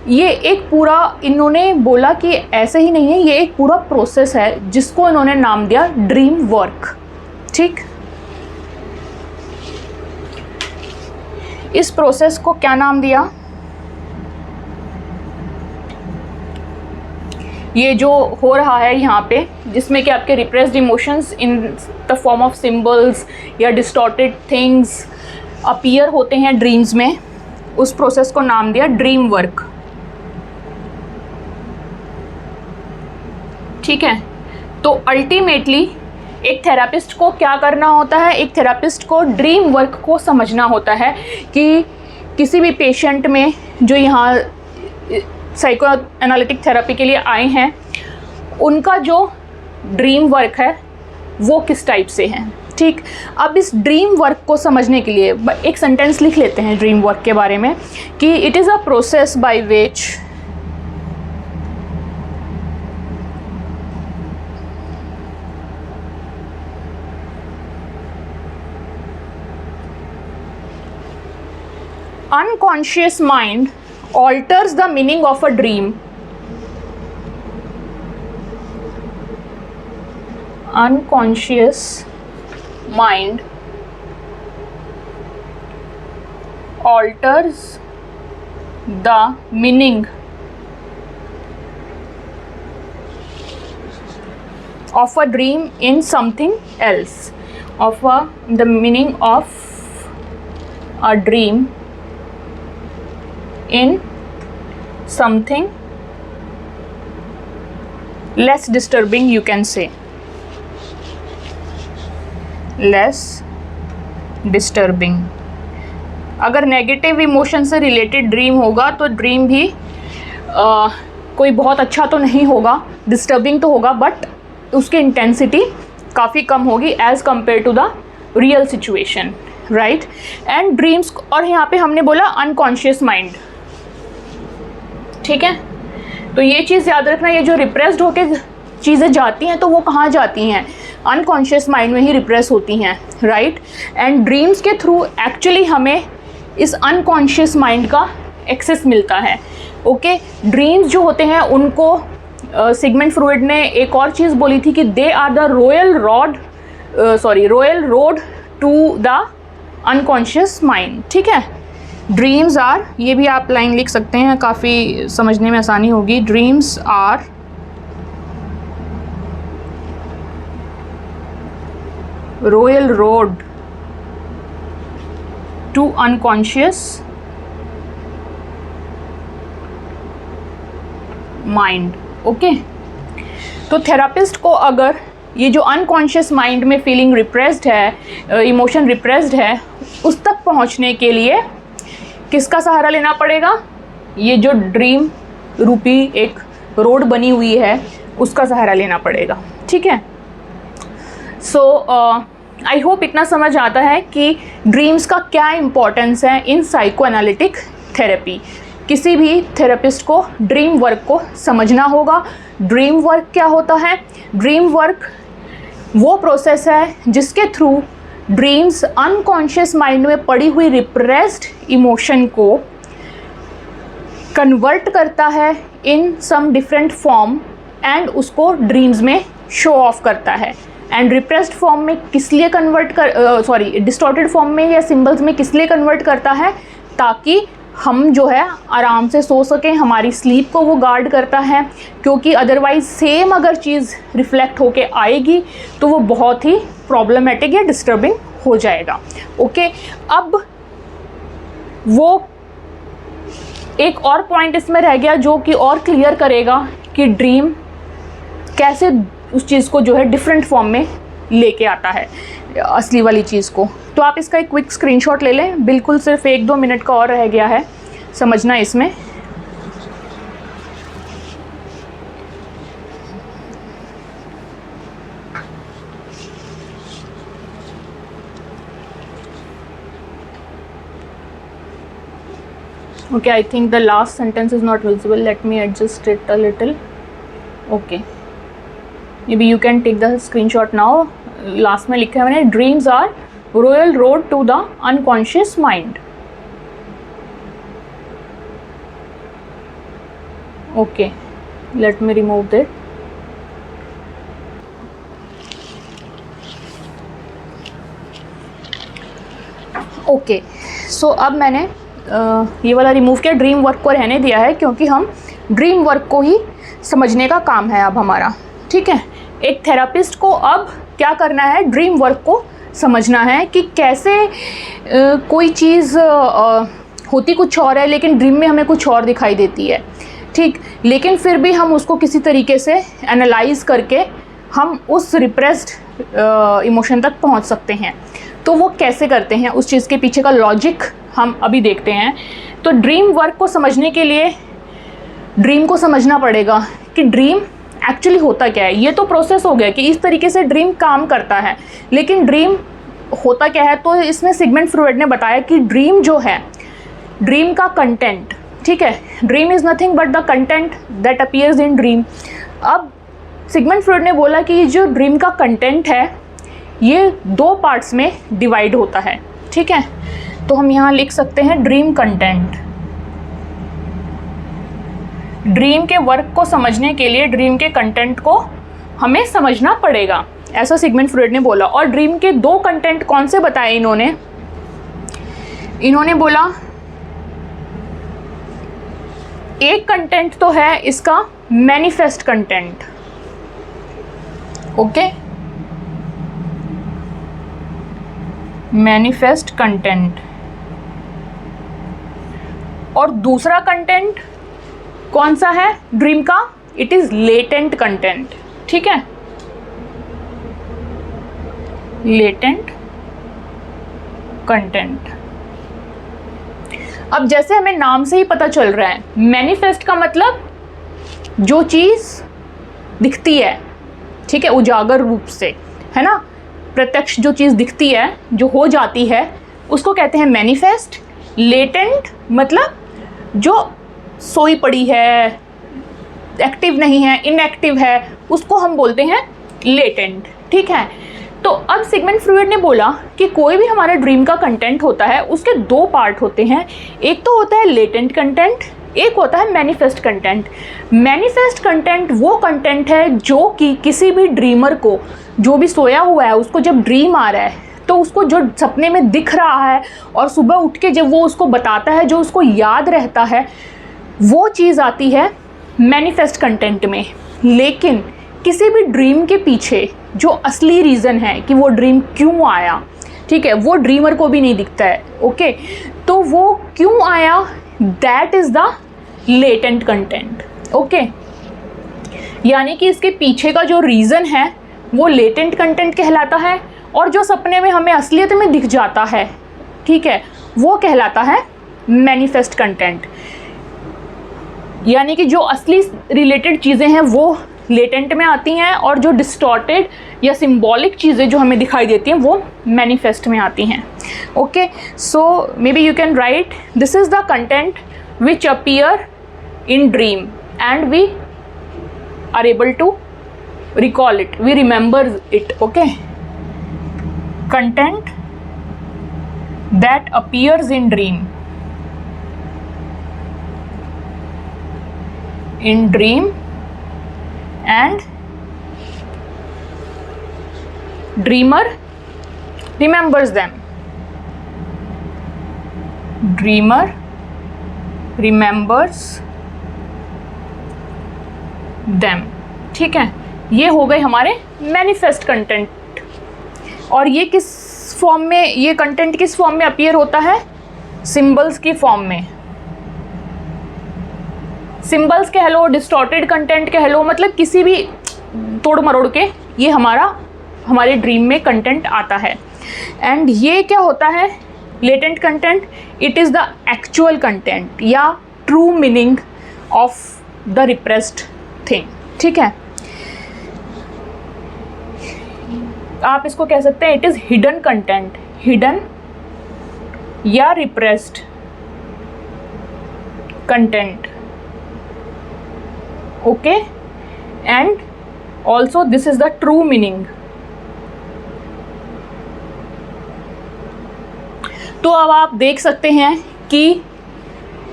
S1: ये एक पूरा इन्होंने बोला कि ऐसे ही नहीं है, ये एक पूरा प्रोसेस है जिसको इन्होंने नाम दिया ड्रीम वर्क। ठीक, इस प्रोसेस को क्या नाम दिया? ये जो हो रहा है यहाँ पे, जिसमें कि आपके repressed emotions in the form of symbols या डिस्टॉर्टेड थिंग्स अपीयर होते हैं ड्रीम्स में, उस प्रोसेस को नाम दिया ड्रीम वर्क। ठीक है, तो अल्टीमेटली एक थेरापिस्ट को क्या करना होता है? एक थेरापिस्ट को ड्रीम वर्क को समझना होता है कि किसी भी पेशेंट में जो यहाँ साइको एनालिटिक थेरेपी के लिए आए हैं, उनका जो ड्रीम वर्क है वो किस टाइप से है। ठीक, अब इस ड्रीम वर्क को समझने के लिए एक सेंटेंस लिख लेते हैं ड्रीम वर्क के बारे में कि it is a process by which unconscious mind alters the meaning of a dream. Unconscious mind alters the meaning of a dream in something else. The meaning of a dream in something less disturbing, you can say less disturbing। अगर negative emotion से related dream होगा तो dream भी कोई बहुत अच्छा तो नहीं होगा, डिस्टर्बिंग तो होगा, बट उसकी इंटेंसिटी काफ़ी कम होगी as compare to the real situation, right. And dreams, और यहाँ पे हमने बोला अनकॉन्शियस माइंड। ठीक है, तो ये चीज़ याद रखना, ये जो रिप्रेस्ड होके चीज़ें जाती हैं तो वो कहाँ जाती हैं? अनकॉन्शियस माइंड में ही रिप्रेस होती हैं, राइट। एंड ड्रीम्स के थ्रू एक्चुअली हमें इस अनकॉन्शियस माइंड का एक्सेस मिलता है। ओके, ड्रीम्स जो होते हैं उनको सिगमंड फ्रॉयड ने एक और चीज़ बोली थी कि they are the royal road to the unconscious mind. ठीक है, ड्रीम्स आर, ये भी आप लाइन लिख सकते हैं, काफ़ी समझने में आसानी होगी। Dreams are royal road to unconscious mind. Okay, तो थेरापिस्ट को अगर ये जो अनकॉन्शियस माइंड में फीलिंग रिप्रेस्ड है, इमोशन रिप्रेस्ड है, उस तक पहुंचने के लिए किसका सहारा लेना पड़ेगा? ये जो ड्रीम रूपी एक रोड बनी हुई है उसका सहारा लेना पड़ेगा। ठीक है, सो आई होप इतना समझ आता है कि ड्रीम्स का क्या इम्पोर्टेंस है इन साइको एनालिटिक थेरेपी। किसी भी थेरेपिस्ट को ड्रीम वर्क को समझना होगा। ड्रीम वर्क क्या होता है? ड्रीम वर्क वो प्रोसेस है जिसके थ्रू ड्रीम्स अनकॉन्शियस माइंड में पड़ी हुई रिप्रेस्ड इमोशन को कन्वर्ट करता है इन सम डिफरेंट फॉर्म एंड उसको ड्रीम्स में शो ऑफ करता है। एंड रिप्रेस्ड फॉर्म में किस लिए डिस्टॉर्टेड फॉर्म में या सिंबल्स में किस लिए कन्वर्ट करता है? ताकि हम जो है आराम से सो सकें, हमारी स्लीप को वो गार्ड करता है, क्योंकि अदरवाइज़ सेम अगर चीज़ रिफ्लेक्ट होके आएगी तो वो बहुत ही प्रॉब्लमेटिक या डिस्टर्बिंग हो जाएगा। ओके, अब वो एक और पॉइंट इसमें रह गया जो कि और क्लियर करेगा कि ड्रीम कैसे उस चीज़ को जो है डिफरेंट फॉर्म में लेके आता है असली वाली चीज़ को। तो आप इसका एक क्विक स्क्रीनशॉट ले लें, बिल्कुल सिर्फ 1-2 मिनट का और रह गया है समझना इसमें। Okay, I think the last sentence is not visible. Let me adjust it a little. Okay, maybe you can take the screenshot now. Last में लिखा है मैंने, dreams are royal road to the unconscious mind. Okay, let me remove that. Okay, so अब मैंने ये वाला remove किया, dream work को रहने दिया है क्योंकि हम ड्रीम वर्क को ही समझने का काम है अब हमारा, ठीक है। एक थेरापिस्ट को अब क्या करना है, ड्रीम वर्क को समझना है कि कैसे कोई चीज़ होती कुछ और है लेकिन ड्रीम में हमें कुछ और दिखाई देती है, ठीक, लेकिन फिर भी हम उसको किसी तरीके से एनालाइज करके हम उस रिप्रेस्ड इमोशन तक पहुंच सकते हैं। तो वो कैसे करते हैं, उस चीज़ के पीछे का लॉजिक हम अभी देखते हैं। तो ड्रीम वर्क को समझने के लिए ड्रीम को समझना पड़ेगा कि ड्रीम एक्चुअली होता क्या है। ये तो प्रोसेस हो गया कि इस तरीके से ड्रीम काम करता है, लेकिन ड्रीम होता क्या है। तो इसमें सिगमंड फ्रॉयड ने बताया कि ड्रीम जो है, ड्रीम का कंटेंट, ठीक है, dream is nothing but the content that appears in dream. अब सिगमंड फ्रॉयड ने बोला कि जो ड्रीम का कंटेंट है ये 2 पार्ट्स में डिवाइड होता है, ठीक है। तो हम यहाँ लिख सकते हैं ड्रीम कंटेंट। ड्रीम के वर्क को समझने के लिए ड्रीम के कंटेंट को हमें समझना पड़ेगा, ऐसा सिगमंड फ्रॉयड ने बोला। और ड्रीम के 2 कंटेंट कौन से बताए इन्होंने बोला, एक कंटेंट तो है इसका manifest content, okay, manifest content. और दूसरा कंटेंट कौन सा है ड्रीम का, इट इज लेटेंट कंटेंट, ठीक है, लेटेंट कंटेंट। अब जैसे हमें नाम से ही पता चल रहा है, मैनिफेस्ट का मतलब जो चीज दिखती है, ठीक है, उजागर रूप से, है ना, प्रत्यक्ष जो चीज़ दिखती है, जो हो जाती है, उसको कहते हैं मैनिफेस्ट। लेटेंट मतलब जो सोई पड़ी है, एक्टिव नहीं है, इनएक्टिव है, उसको हम बोलते हैं लेटेंट, ठीक है। तो अब सिगमंड फ्रॉयड ने बोला कि कोई भी हमारा ड्रीम का कंटेंट होता है उसके 2 पार्ट होते हैं, एक तो होता है लेटेंट कंटेंट, एक होता है मैनिफेस्ट कंटेंट। मैनिफेस्ट कंटेंट वो कंटेंट है जो कि किसी भी ड्रीमर को, जो भी सोया हुआ है, उसको जब ड्रीम आ रहा है तो उसको जो सपने में दिख रहा है और सुबह उठ के जब वो उसको बताता है, जो उसको याद रहता है, वो चीज़ आती है मैनिफेस्ट कंटेंट में। लेकिन किसी भी ड्रीम के पीछे जो असली रीज़न है कि वो ड्रीम क्यों आया, ठीक है, वो ड्रीमर को भी नहीं दिखता है, ओके। तो वो क्यों आया, that is the latent content, okay. यानी कि इसके पीछे का जो रीज़न है वो लेटेंट कंटेंट कहलाता है, और जो सपने में हमें असलियत में दिख जाता है, ठीक है, वो कहलाता है मैनिफेस्ट कंटेंट। यानी कि जो असली रिलेटेड चीज़ें हैं वो लेटेंट में आती हैं, और जो डिस्टॉर्टेड या सिंबॉलिक चीज़ें जो हमें दिखाई देती हैं वो मैनिफेस्ट में आती हैं, okay. So maybe you can write, this is the content which appear in dream and we are able to recall it, we remember it, okay. Content that appears in dream, and dreamer remembers them, dreamer remembers them, ठीक है। ये हो गए हमारे manifest content. और ये किस form में, ये कंटेंट किस फॉर्म में अपीयर होता है, सिंबल्स की फॉर्म में। सिंबल्स कह लो, डिस्टॉर्टेड कंटेंट कह लो, मतलब किसी भी तोड़ मरोड़ के ये हमारे ड्रीम में कंटेंट आता है। एंड ये क्या होता है latent content? It is the actual content या true meaning of the repressed thing. ठीक है, आप इसको कह सकते हैं it is hidden content, hidden या repressed content. Okay, and also this is the true meaning. तो अब आप देख सकते हैं कि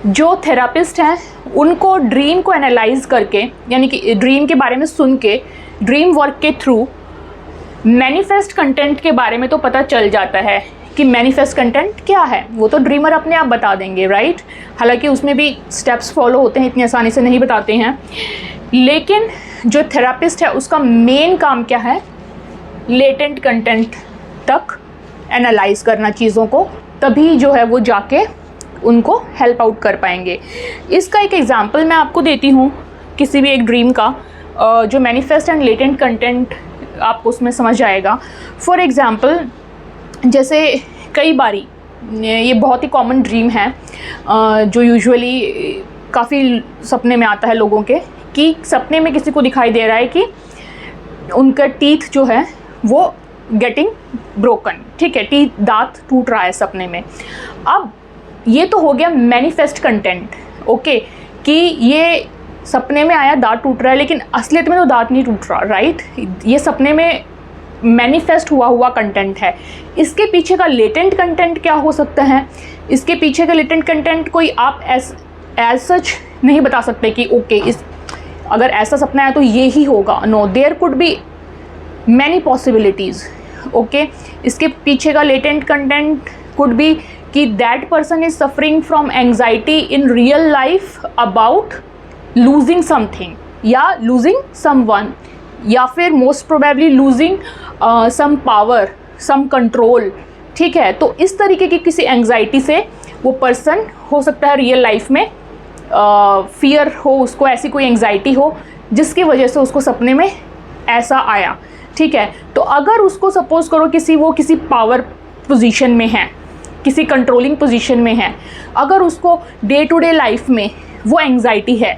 S1: जो थेरापिस्ट हैं उनको ड्रीम को एनालाइज करके, यानी कि ड्रीम के बारे में सुन के, ड्रीम वर्क के थ्रू मैनिफेस्ट कंटेंट के बारे में तो पता चल जाता है कि मैनिफेस्ट कंटेंट क्या है। वो तो ड्रीमर अपने आप बता देंगे, राइट। हालांकि उसमें भी स्टेप्स फॉलो होते हैं, इतनी आसानी से नहीं बताते हैं। लेकिन जो थेरापिस्ट है उसका मेन काम क्या है? लेटेंट कंटेंट तक एनालाइज करना चीज़ों को, तभी जो है वो जाके उनको हेल्प आउट कर पाएंगे। इसका एक एग्जांपल मैं आपको देती हूँ किसी भी एक ड्रीम का, जो मैनिफेस्ट एंड लेटेंट कंटेंट आपको उसमें समझ आएगा। फॉर एग्ज़ाम्पल, जैसे कई बारी ये बहुत ही कॉमन ड्रीम है जो यूजुअली काफ़ी सपने में आता है लोगों के, कि सपने में किसी को दिखाई दे रहा है कि उनका टीथ जो है वो गेटिंग ब्रोकन। ठीक है, टीथ, दांत टूट रहा है सपने में। अब ये तो हो गया मैनिफेस्ट कंटेंट, ओके, कि ये सपने में आया दांत टूट रहा है, लेकिन असलियत में तो दांत नहीं टूट रहा, राइट। ये सपने में मैनिफेस्ट हुआ कंटेंट है। इसके पीछे का लेटेंट कंटेंट क्या हो सकता है? इसके पीछे का लेटेंट कंटेंट कोई आप एज सच नहीं बता सकते कि ओके अगर ऐसा सपना है तो ये ही होगा। No, there could be many possibilities. Okay, इसके पीछे का लेटेंट कंटेंट कुड बी कि that person is suffering from anxiety in real life about losing something या लूजिंग समवन, या फिर most probably losing some power, some control. ठीक है, तो इस तरीके की किसी एंग्जाइटी से वो पर्सन हो सकता है रियल लाइफ में फियर हो, उसको ऐसी कोई एंग्जाइटी हो जिसकी वजह से उसको सपने में ऐसा आया। ठीक है, तो अगर उसको सपोज करो वो किसी पावर पोजीशन में है, किसी कंट्रोलिंग पोजीशन में है, अगर उसको डे टू डे लाइफ में वो एंग्जाइटी है,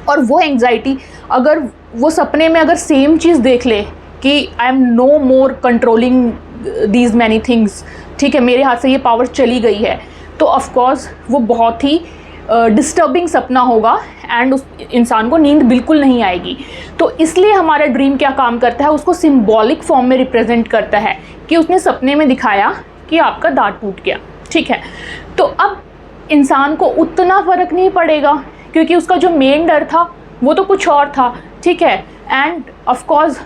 S1: और वो एंग्जाइटी अगर वो सपने में अगर सेम चीज़ देख ले कि I am no more controlling these many things, ठीक है, मेरे हाथ से ये पावर चली गई है, तो ऑफकोर्स वो बहुत ही डिस्टर्बिंग सपना होगा एंड उस इंसान को नींद बिल्कुल नहीं आएगी। तो इसलिए हमारा ड्रीम क्या काम करता है, उसको सिंबॉलिक फॉर्म में रिप्रेजेंट करता है कि उसने सपने में दिखाया कि आपका दांत टूट गया। ठीक है, तो अब इंसान को उतना फ़र्क नहीं पड़ेगा क्योंकि उसका जो मेन डर था वो तो कुछ और था। ठीक है, एंड ऑफ कोर्स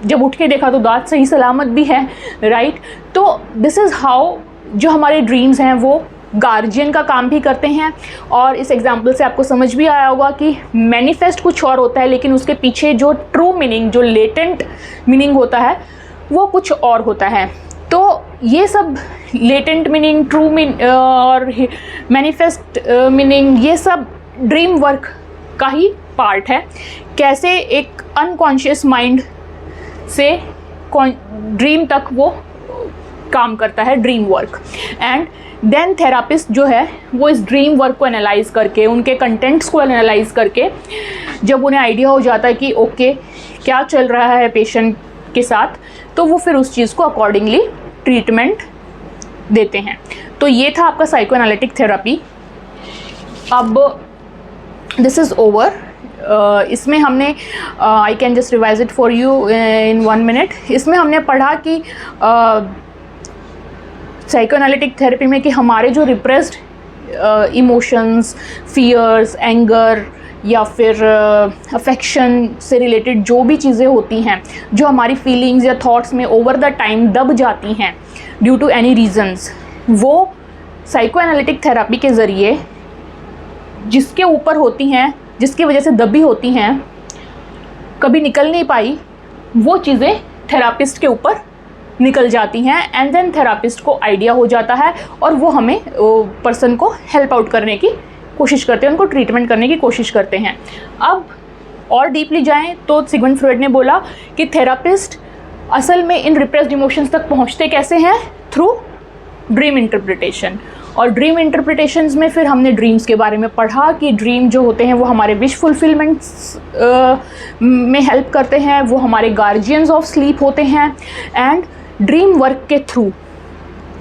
S1: जब उठ के देखा तो दांत सही सलामत भी है, राइट। तो दिस इज़ हाउ जो हमारे ड्रीम्स हैं वो गार्जियन का काम भी करते हैं। और इस एग्जाम्पल से आपको समझ भी आया होगा कि मैनिफेस्ट कुछ और होता है, लेकिन उसके पीछे जो ट्रू मीनिंग, जो लेटेंट मीनिंग होता है वो कुछ और होता है। तो ये सब लेटेंट मीनिंग, ट्रू मीनिंग और मैनिफेस्ट मीनिंग, ये सब ड्रीम वर्क का ही पार्ट है। कैसे एक अनकॉन्शियस माइंड से ड्रीम तक वो काम करता है, dream work. And then therapist जो है वो इस ड्रीम वर्क को एनालाइज करके, उनके कंटेंट्स को एनालाइज करके, जब उन्हें आइडिया हो जाता है कि ओके क्या चल रहा है पेशेंट के साथ, तो वो फिर उस चीज़ को अकॉर्डिंगली ट्रीटमेंट देते हैं। तो ये था आपका साइको एनालिटिक थेरेपी। अब दिस इज़ ओवर। इसमें हमने I can just revise it for you in 1 minute. इसमें हमने पढ़ा कि साइको एनालिटिक थेरेपी में कि हमारे जो रिप्रेस्ड इमोशंस, फियर्स, एंगर या फिर अफेक्शन से रिलेटेड जो भी चीज़ें होती हैं, जो हमारी फीलिंग्स या थॉट्स में ओवर द टाइम दब जाती हैं ड्यू टू एनी रीजंस, वो साइको एनालिटिक थेरेपी के ज़रिए जिसके ऊपर होती हैं, जिसकी वजह से दबी होती हैं, कभी निकल नहीं पाई, वो चीज़ें थेरापिस्ट के ऊपर निकल जाती हैं। एंड देन थेरापिस्ट को आइडिया हो जाता है और वो हमें पर्सन को हेल्प आउट करने की कोशिश करते हैं, उनको ट्रीटमेंट करने की कोशिश करते हैं। अब और डीपली जाएं तो सिगमंड फ्रॉइड ने बोला कि थेरापिस्ट असल में इन रिप्रेस्ड इमोशंस तक पहुंचते कैसे हैं, थ्रू ड्रीम इंटरप्रिटेशन। और ड्रीम इंटरप्रिटेशंस में फिर हमने ड्रीम्स के बारे में पढ़ा कि ड्रीम जो होते हैं वो हमारे विश फुलफिलमेंट्स में हेल्प करते हैं, वो हमारे गार्जियंस ऑफ स्लीप होते हैं, एंड ड्रीम वर्क के थ्रू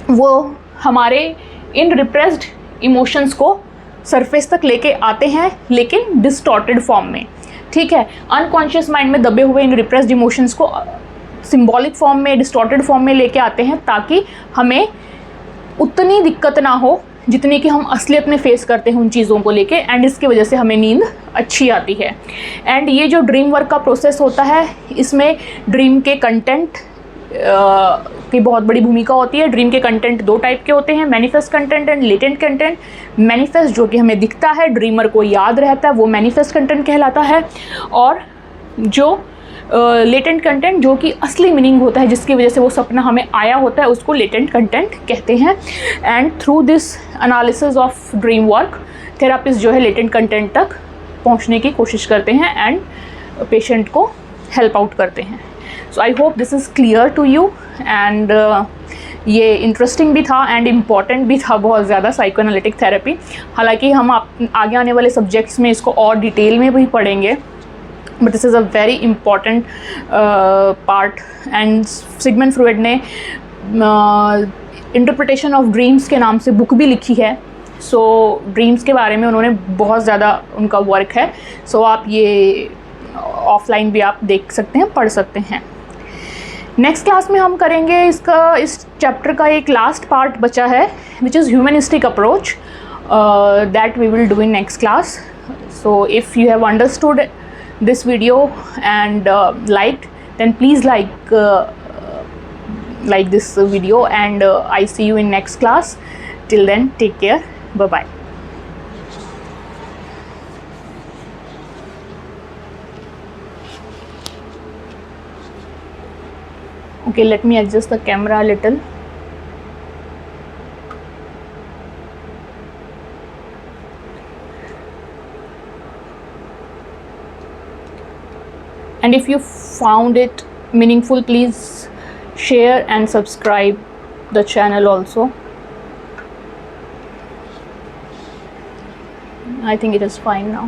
S1: वो हमारे इन रिप्रेस्ड इमोशंस को सरफेस तक लेके आते हैं, लेकिन डिस्टॉर्टेड फॉर्म में। ठीक है, अनकॉन्शियस माइंड में दबे हुए इन रिप्रेस्ड इमोशंस को सिंबॉलिक फॉर्म में, डिस्टॉर्टेड फॉर्म में लेके आते हैं, ताकि हमें उतनी दिक्कत ना हो जितनी कि हम असलियत में फेस करते हैं उन चीज़ों को लेके, एंड इसकी वजह से हमें नींद अच्छी आती है। एंड ये जो ड्रीम वर्क का प्रोसेस होता है, इसमें ड्रीम के कंटेंट की बहुत बड़ी भूमिका होती है। ड्रीम के कंटेंट दो टाइप के होते हैं, manifest content and latent content. Manifest जो कि हमें दिखता है, ड्रीमर को याद रहता है, वो मैनिफेस्ट कंटेंट कहलाता है। और जो लेटेंट कंटेंट जो कि असली मीनिंग होता है, जिसकी वजह से वो सपना हमें आया होता है, उसको लेटेंट कंटेंट कहते हैं। And through this analysis of dream work, therapist जो है लेटेंट कंटेंट तक पहुंचने की कोशिश करते हैं एंड पेशेंट को हेल्प आउट करते हैं। So I hope this is clear to you, and ये इंटरेस्टिंग भी था एंड इम्पॉर्टेंट भी था बहुत ज़्यादा, साइकोएनालिटिक थेरेपी। हालांकि हम आगे आने वाले सब्जेक्ट्स में इसको और डिटेल में भी पढ़ेंगे, but this is a very important part. And Sigmund Freud ने इंटरप्रिटेशन ऑफ ड्रीम्स के नाम से बुक भी लिखी है। सो ड्रीम्स के बारे में उन्होंने बहुत ज़्यादा उनका वर्क है। सो आप ये ऑफलाइन भी आप देख सकते हैं, पढ़ सकते हैं। नेक्स्ट क्लास में हम करेंगे इस चैप्टर का एक लास्ट पार्ट बचा है, which is humanistic approach, that we will do in next class. So if you have understood this video and liked, then please like this video, and I see you in next class. Till then, take care, bye bye. Okay, let me adjust the camera a little. And if you found it meaningful, please share and subscribe the channel also. I think it is fine now.